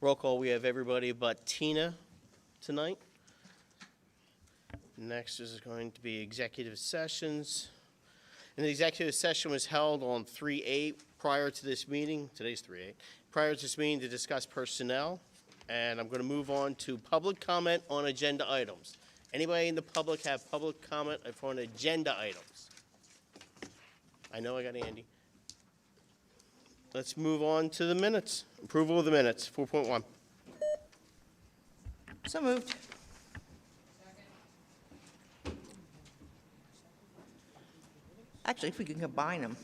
Roll call, we have everybody but Tina tonight. Next is going to be executive sessions. And the executive session was held on 3/8 prior to this meeting. Today's 3/8. Prior to this meeting to discuss personnel. And I'm going to move on to public comment on agenda items. Anybody in the public have public comment on agenda items? I know I got Andy. Let's move on to the minutes. Approval of the minutes, 4.1. So moved. Actually, if we can combine them.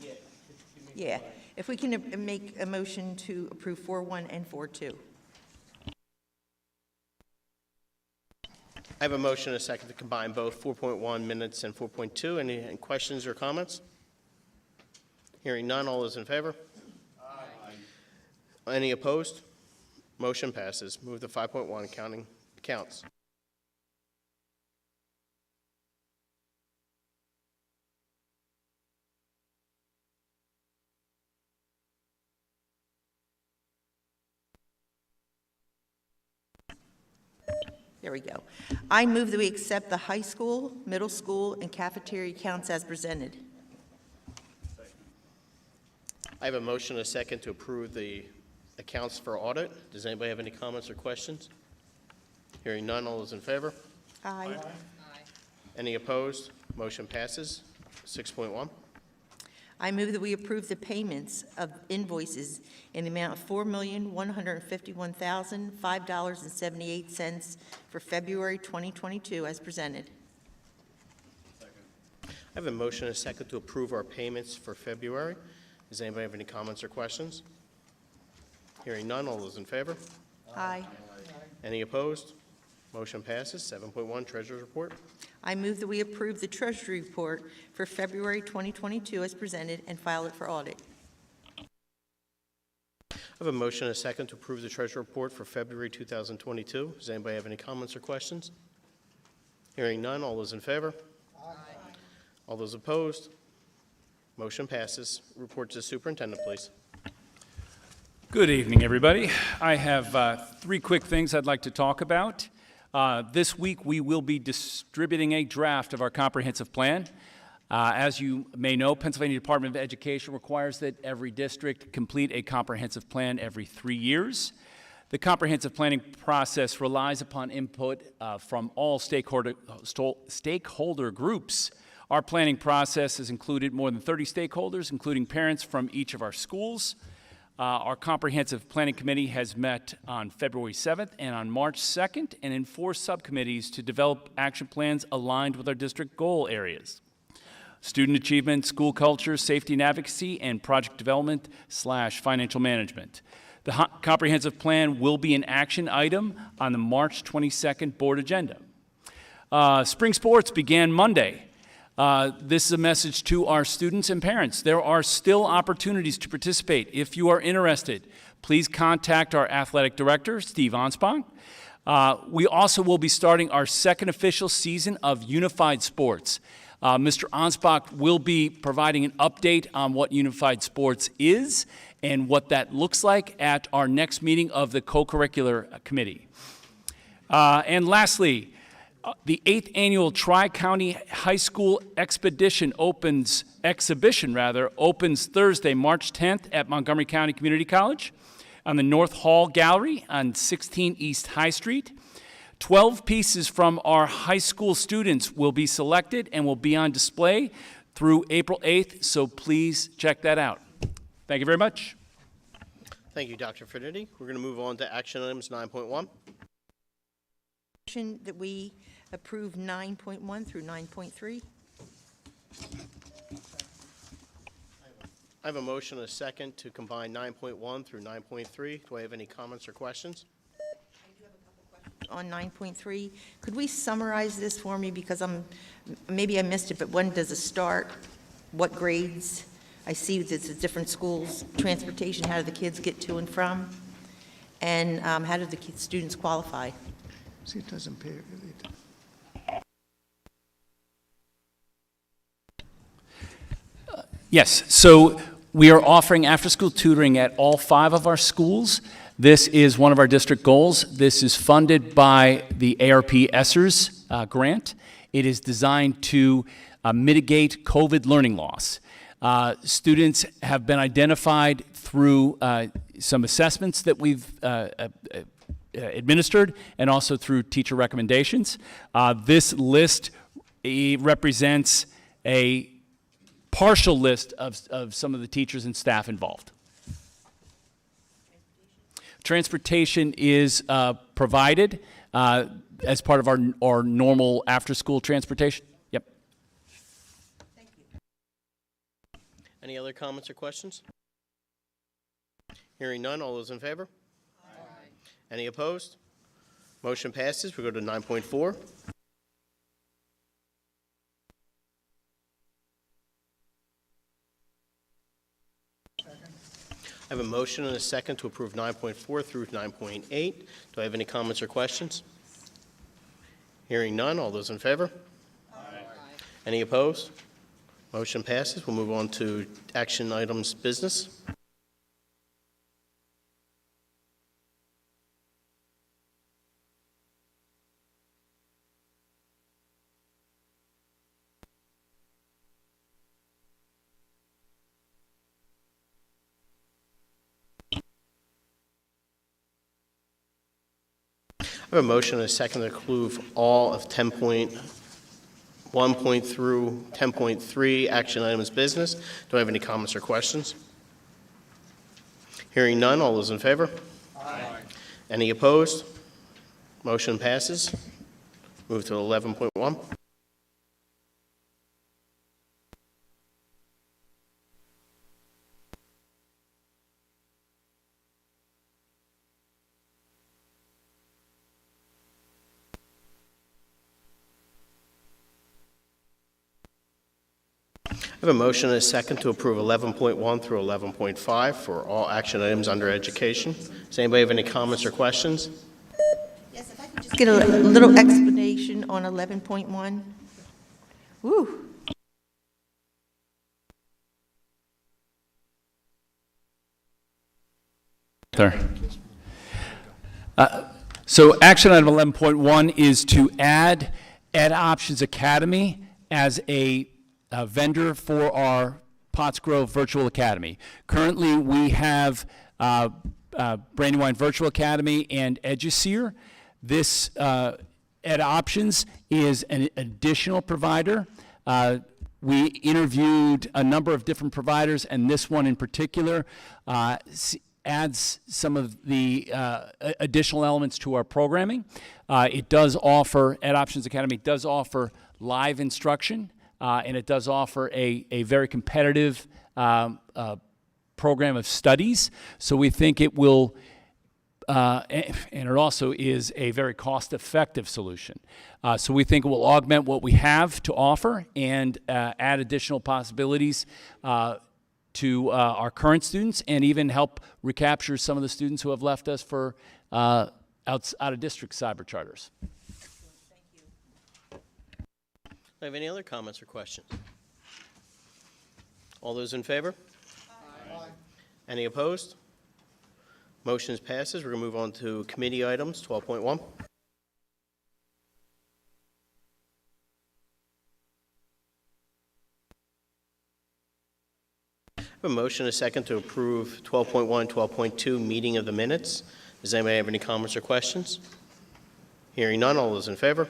Yeah, if we can make a motion to approve 4.1 and 4.2. I have a motion and a second to combine both 4.1 minutes and 4.2. Any questions or comments? Hearing none, all those in favor? Aye. Any opposed? Motion passes. Move to 5.1, accounting accounts. There we go. I move that we accept the high school, middle school, and cafeteria accounts as presented. I have a motion and a second to approve the accounts for audit. Does anybody have any comments or questions? Hearing none, all those in favor? Aye. Any opposed? Motion passes. 6.1. I move that we approve the payments of invoices in the amount of $4,151,005.78 for February 2022 as presented. I have a motion and a second to approve our payments for February. Does anybody have any comments or questions? Hearing none, all those in favor? Aye. Any opposed? Motion passes. 7.1, Treasurer's Report. I move that we approve the Treasury Report for February 2022 as presented and file it for audit. I have a motion and a second to approve the Treasury Report for February 2022. Does anybody have any comments or questions? Hearing none, all those in favor? Aye. All those opposed? Motion passes. Report to the Superintendent, please. Good evening, everybody. I have 3 quick things I'd like to talk about. This week, we will be distributing a draft of our comprehensive plan. As you may know, Pennsylvania Department of Education requires that every district complete a comprehensive plan every 3 years. The comprehensive planning process relies upon input from all stakeholder groups. Our planning process has included more than 30 stakeholders, including parents from each of our schools. Our Comprehensive Planning Committee has met on February 7th and on March 2nd, and in 4 subcommittees to develop action plans aligned with our district goal areas: student achievement, school culture, safety and advocacy, and project development / financial management. The comprehensive plan will be an action item on the March 22nd board agenda. Spring sports began Monday. This is a message to our students and parents. There are still opportunities to participate. If you are interested, please contact our athletic director, Steve Ansbach. We also will be starting our 2nd official season of Unified Sports. Mr. Ansbach will be providing an update on what Unified Sports is and what that looks like at our next meeting of the co-curricular committee. And lastly, the 8th annual Tri-County High School Exhibition opens Thursday, March 10th at Montgomery County Community College on the North Hall Gallery on 16 East High Street. 12 pieces from our high school students will be selected and will be on display through April 8th, so please check that out. Thank you very much. Thank you, Dr. Finetti. We're going to move on to action items 9.1. Motion that we approve 9.1 through 9.3. I have a motion and a second to combine 9.1 through 9.3. Do I have any comments or questions? On 9.3, could we summarize this for me, because maybe I missed it, but when does it start? What grades? I see it's at different schools. Transportation, how do the kids get to and from? And how do the students qualify? See, it doesn't pay. Yes, so we are offering after-school tutoring at all 5 of our schools. This is one of our district goals. This is funded by the ARP ESSERS grant. It is designed to mitigate COVID learning loss. Students have been identified through some assessments that we've administered and also through teacher recommendations. This list represents a partial list of some of the teachers and staff involved. Transportation is provided as part of our normal after-school transportation. Yep. Thank you. Any other comments or questions? Hearing none, all those in favor? Aye. Any opposed? Motion passes. We go to 9.4. I have a motion and a second to approve 9.4 through 9.8. Do I have any comments or questions? Hearing none, all those in favor? Aye. Any opposed? Motion passes. We'll move on to action items business. I have a motion and a second to approve all of 10.1 through 10.3 action items business. Do I have any comments or questions? Hearing none, all those in favor? Aye. Any opposed? Motion passes. Move to 11.1. I have a motion and a second to approve 11.1 through 11.5 for all action items under education. Does anybody have any comments or questions? Yes, if I could just get a little explanation on 11.1. Woo. There. So action item 11.1 is to add Ed Options Academy as a vendor for our Pottsgrove Virtual Academy. Currently, we have Brandywine Virtual Academy and EduSeer. This Ed Options is an additional provider. We interviewed a number of different providers, and this one in particular adds some of the additional elements to our programming. It does offer, Ed Options Academy does offer live instruction, and it does offer a very competitive program of studies. So we think it will, and it also is a very cost-effective solution. So we think it will augment what we have to offer and add additional possibilities to our current students and even help recapture some of the students who have left us for out-of-district cyber charters. Do I have any other comments or questions? All those in favor? Aye. Any opposed? Motion passes. We're going to move on to committee items, 12.1. I have a motion and a second to approve 12.1, 12.2 meeting of the minutes. Does anybody have any comments or questions? Hearing none, all those in favor?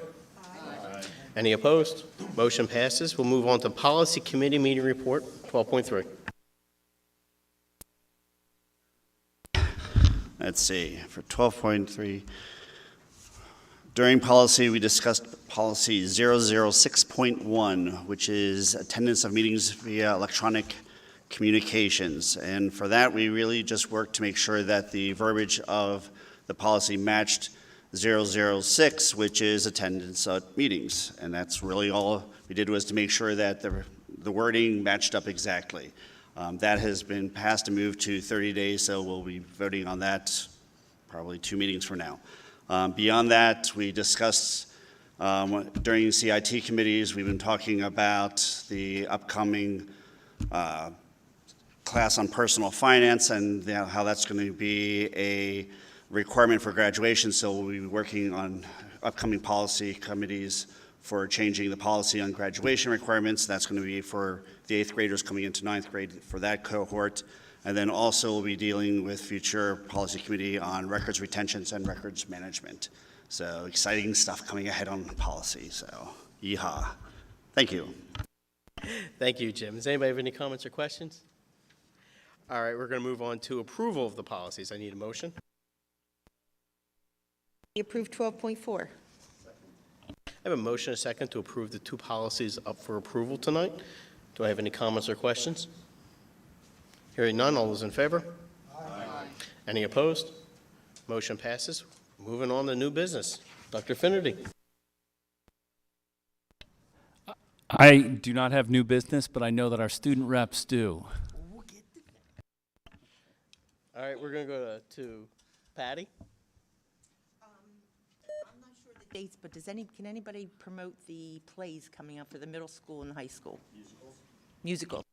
Any opposed? Motion passes. We'll move on to Policy Committee Meeting Report, 12.3. Let's see, for 12.3, during policy, we discussed policy 006.1, which is attendance of meetings via electronic communications. And for that, we really just worked to make sure that the verbiage of the policy matched 006, which is attendance at meetings. And that's really all we did, was to make sure that the wording matched up exactly. That has been passed and moved to 30 days, so we'll be voting on that probably 2 meetings from now. Beyond that, we discussed during CIT committees, we've been talking about the upcoming class on personal finance and how that's going to be a requirement for graduation, so we'll be working on upcoming policy committees for changing the policy on graduation requirements. That's going to be for the 8th graders coming into 9th grade for that cohort. And then also we'll be dealing with future policy committee on records retentions and records management. So exciting stuff coming ahead on policy, so yeehaw. Thank you. Thank you, Jim. Does anybody have any comments or questions? All right, we're going to move on to approval of the policies. I need a motion. Approve 12.4. I have a motion and a second to approve the 2 policies up for approval tonight. Do I have any comments or questions? Hearing none, all those in favor? Aye. Any opposed? Motion passes. Moving on to new business. Dr. Finnerty. I do not have new business, but I know that our student reps do. All right, we're going to go to Patty. I'm not sure the dates, but can anybody promote the plays coming up for the middle school and high school? Musical.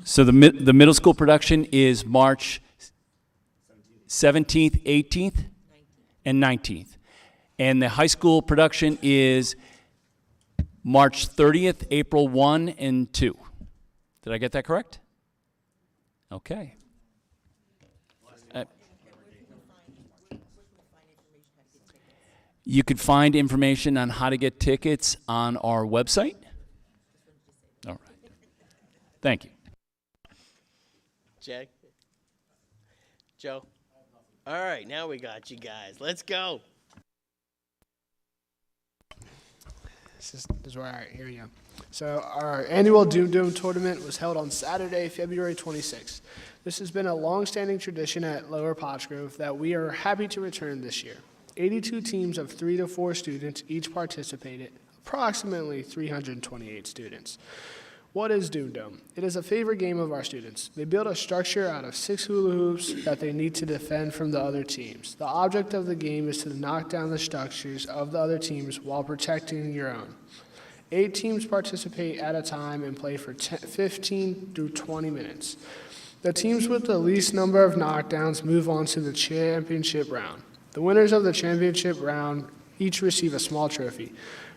So the middle school production is March 17th, 18th, and 19th. And the high school production is March 30th, April 1 and 2. Did I get that correct? Okay. You could find information on how to get tickets on our website. All right. Thank you. Jay? Joe? All right, now we got you guys. Let's go. This is where, all right, here we go. So our annual Doom Dome tournament was held on Saturday, February 26th. This has been a long-standing tradition at Lower Pottsgrove that we are happy to return this year. 82 teams of 3 to 4 students each participated, approximately 328 students. What is Doom Dome? It is a favorite game of our students. They build a structure out of 6 hula hoops that they need to defend from the other teams. The object of the game is to knock down the structures of the other teams while protecting your own. 8 teams participate at a time and play for 15 to 20 minutes. The teams with the least number of knockdowns move on to the championship round. The winners of the championship round each receive a small trophy.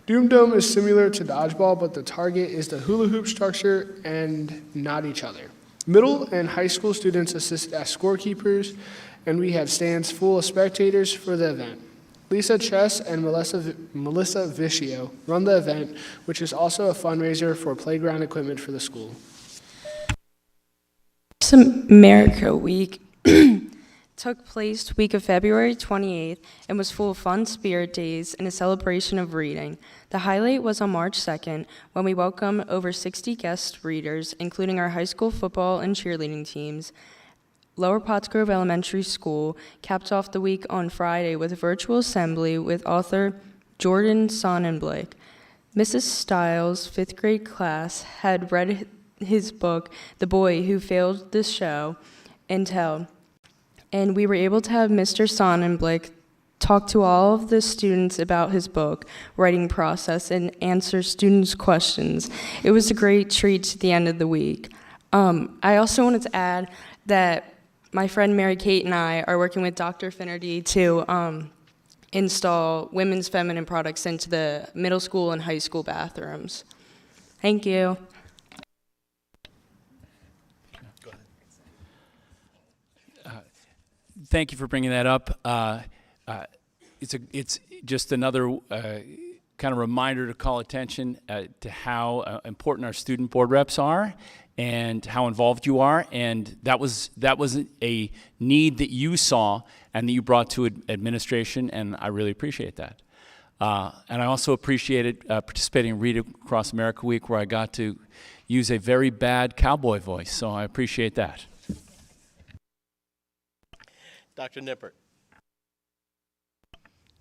Doom Dome is similar to dodgeball, but the target is the hula hoop structure and not each other. Middle and high school students assist as scorekeepers, and we had stands full of spectators for the event. Lisa Chess and Melissa Vicio run the event, which is also a fundraiser for playground equipment for the school. America Week took place week of February 28th and was full of fun spirit days and a celebration of reading. The highlight was on March 2nd when we welcomed over 60 guest readers, including our high school football and cheerleading teams. Lower Pottsgrove Elementary School capped off the week on Friday with a virtual assembly with author Jordan Sonnenblick. Mrs. Stiles' 5th grade class had read his book, The Boy Who Failed the Show and Tell, and we were able to have Mr. Sonnenblick talk to all of the students about his book, writing process, and answer students' questions. It was a great treat to the end of the week. I also wanted to add that my friend Mary Kate and I are working with Dr. Finnerty to install women's feminine products into the middle school and high school bathrooms. Thank you. Thank you for bringing that up. It's just another kind of reminder to call attention to how important our student board reps are and how involved you are. And that was a need that you saw and that you brought to administration, and I really appreciate that. And I also appreciated participating in Read Across America Week, where I got to use a very bad cowboy voice, so I appreciate that. Dr. Nippert.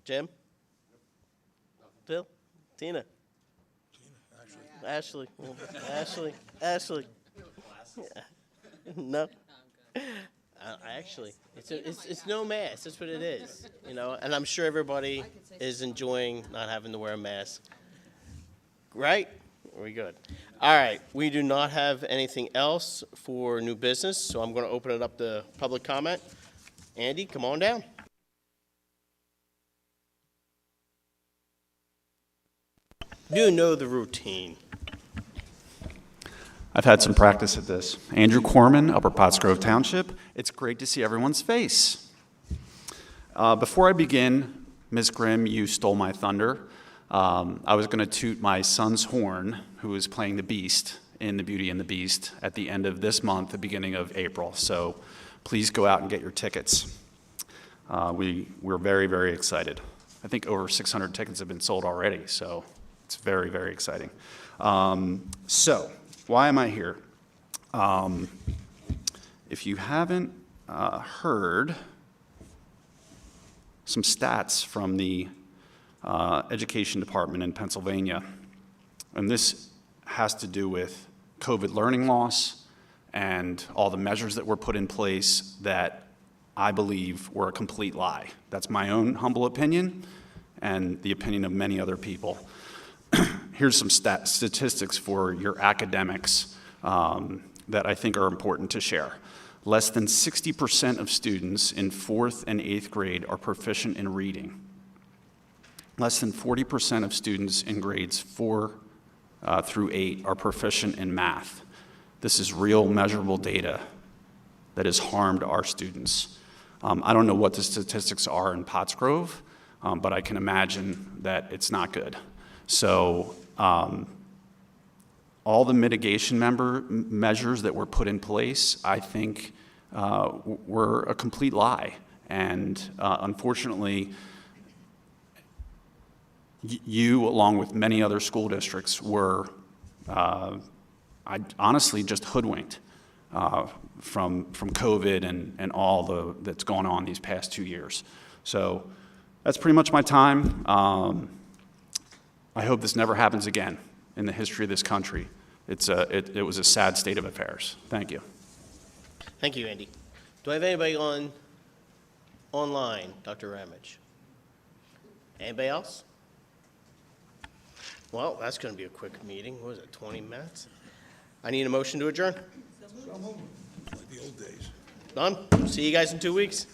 Jim? Bill? Tina? Ashley. Ashley. No. Actually, it's no mask. That's what it is, you know. And I'm sure everybody is enjoying not having to wear a mask. Right? We're good. All right. We do not have anything else for new business, so I'm going to open it up to public comment. Andy, come on down. You know the routine. I've had some practice at this. Andrew Corman, Upper Pottsgrove Township. It's great to see everyone's face. Before I begin, Ms. Grimm, you stole my thunder. I was going to toot my son's horn, who is playing the Beast in The Beauty and the Beast at the end of this month, the beginning of April. So please go out and get your tickets. We're very, very excited. I think over 600 tickets have been sold already, so it's very, very exciting. So why am I here? If you haven't heard some stats from the Education Department in Pennsylvania, and this has to do with COVID learning loss and all the measures that were put in place that I believe were a complete lie. That's my own humble opinion and the opinion of many other people. Here's some statistics for your academics that I think are important to share. Less than 60% of students in 4th and 8th grade are proficient in reading. Less than 40% of students in grades 4 through 8 are proficient in math. This is real measurable data that has harmed our students. I don't know what the statistics are in Pottsgrove, but I can imagine that it's not good. So all the mitigation measures that were put in place, I think, were a complete lie. And unfortunately, you, along with many other school districts, were honestly just hoodwinked from COVID and all that's gone on these past 2 years. So that's pretty much my time. I hope this never happens again in the history of this country. It was a sad state of affairs. Thank you. Thank you, Andy. Do I have anybody online, Dr. Ramage? Anybody else? Well, that's going to be a quick meeting. What was it, 20 minutes? I need a motion to adjourn. Like the old days. Done? See you guys in 2 weeks.